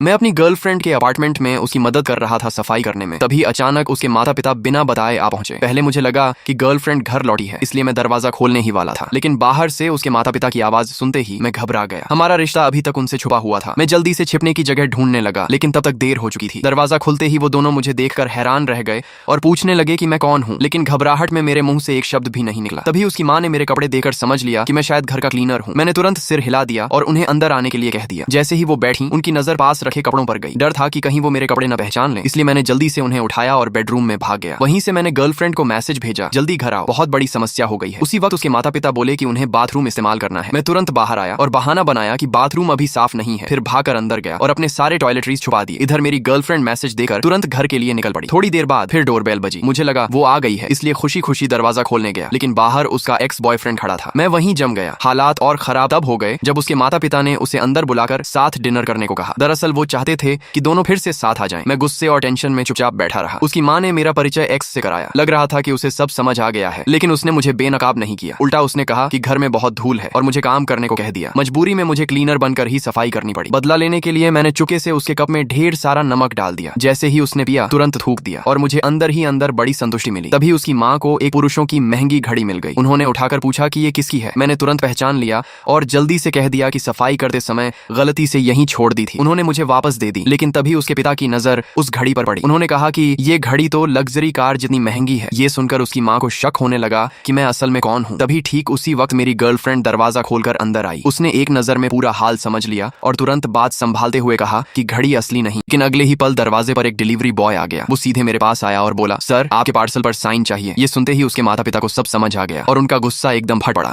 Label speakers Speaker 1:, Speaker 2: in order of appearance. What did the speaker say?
Speaker 1: मैं अपनी गर्लफ्रेंड के अपार्टमेंट में उसकी मदद कर रहा था सफाई करने में। तभी अचानक उसके माता पिता बिना बताए आ पहुंचे। पहले मुझे लगा कि गर्लफ्रेंड घर लौटी है, इसलिए मैं दरवाजा खोलने ही वाला था, लेकिन बाहर से उसके माता पिता की आवाज सुनते ही मैं घबरा गया। हमारा रिश्ता अभी तक उनसे छुपा हुआ था। मैं जल्दी से छिपने की जगह ढूंढने लगा, लेकिन तब तक देर हो चुकी थी। दरवाजा खुलते ही वो दोनों मुझे देखकर हैरान रह गए और पूछने लगे कि मैं कौन हूँ, लेकिन घबराहट में मेरे मुंह से एक शब्द भी नहीं निकला। तभी उसकी माँ ने मेरे कपड़े देकर समझ लिया कि मैं शायद घर का क्लीनर हूँ। मैंने तुरंत सिर हिला दिया और उन्हें अंदर आने के लिए कह दिया। जैसे ही वो बैठी, उनकी नजर पास रखे कपड़ों पर गई। डर था कि कहीं वो मेरे कपड़े न पहचान लें, इसलिए मैंने जल्दी से उन्हें उठाया और बेडरूम में भाग गया। वहीं से मैंने गर्लफ्रेंड को मैसेज भेजा, जल्दी घर आओ, बहुत बड़ी समस्या हो गई है। उसी वक्त उसके माता पिता बोले कि उन्हें बाथरूम इस्तेमाल करना है। मैं तुरंत बाहर आया और बहाना बनाया कि बाथरूम अभी साफ नहीं है, फिर भागकर अंदर गया और अपने सारे टॉयलेटरीज छुपा दिए। इधर मेरी गर्लफ्रेंड मैसेज देकर तुरंत घर के लिए निकल पड़ी। थोड़ी देर बाद फिर डोरबेल बजी। मुझे लगा वो आ गई है, इसलिए खुशी खुशी दरवाजा खोलने गया, लेकिन बाहर उसका एक्स बॉयफ्रेंड खड़ा था। मैं वहीं जम गया। हालात और खराब तब हो गए जब उसके माता पिता ने उसे अंदर बुलाकर साथ डिनर करने को कहा। दरअसल वो चाहते थे कि दोनों फिर से साथ आ जाएं। मैं गुस्से और टेंशन में चुपचाप बैठा रहा। उसकी माँ ने मेरा परिचय एक्स से कराया। लग रहा था कि उसे सब समझ आ गया है, लेकिन उसने मुझे बेनकाब नहीं किया। उल्टा उसने कहा कि घर में बहुत धूल है और मुझे काम करने को कह दिया। मजबूरी में मुझे क्लीनर बनकर ही सफाई करनी पड़ी। बदला लेने के लिए मैंने चुके से उसके कप में ढेर सारा नमक डाल दिया। जैसे ही उसने पिया, तुरंत थूक दिया और मुझे अंदर ही अंदर बड़ी संतुष्टि मिली। तभी उसकी माँ को एक पुरुषों की महंगी घड़ी मिल गई। उन्होंने उठाकर पूछा कि ये किसकी है। मैंने तुरंत पहचान लिया और जल्दी से कह दिया कि सफाई करते समय गलती से यहीं छोड़ दी थी। उन्होंने मुझे वापस दे दी, लेकिन तभी उसके पिता की नजर उस घड़ी पर पड़ी। उन्होंने कहा कि ये घड़ी तो लग्जरी कार जितनी महंगी है। ये सुनकर उसकी माँ को शक होने लगा कि मैं असल में कौन हूँ। तभी ठीक उसी वक्त मेरी गर्लफ्रेंड दरवाजा खोलकर अंदर आई। उसने एक नजर में पूरा हाल समझ लिया और तुरंत बात संभालते हुए कहा कि घड़ी असली नहीं। लेकिन अगले ही पल दरवाजे पर एक डिलीवरी बॉय आ गया। वो सीधे मेरे पास आया और बोला, सर आपके पार्सल पर साइन चाहिए। ये सुनते ही उसके माता पिता को सब समझ आ गया और उनका गुस्सा एकदम फट पड़ा।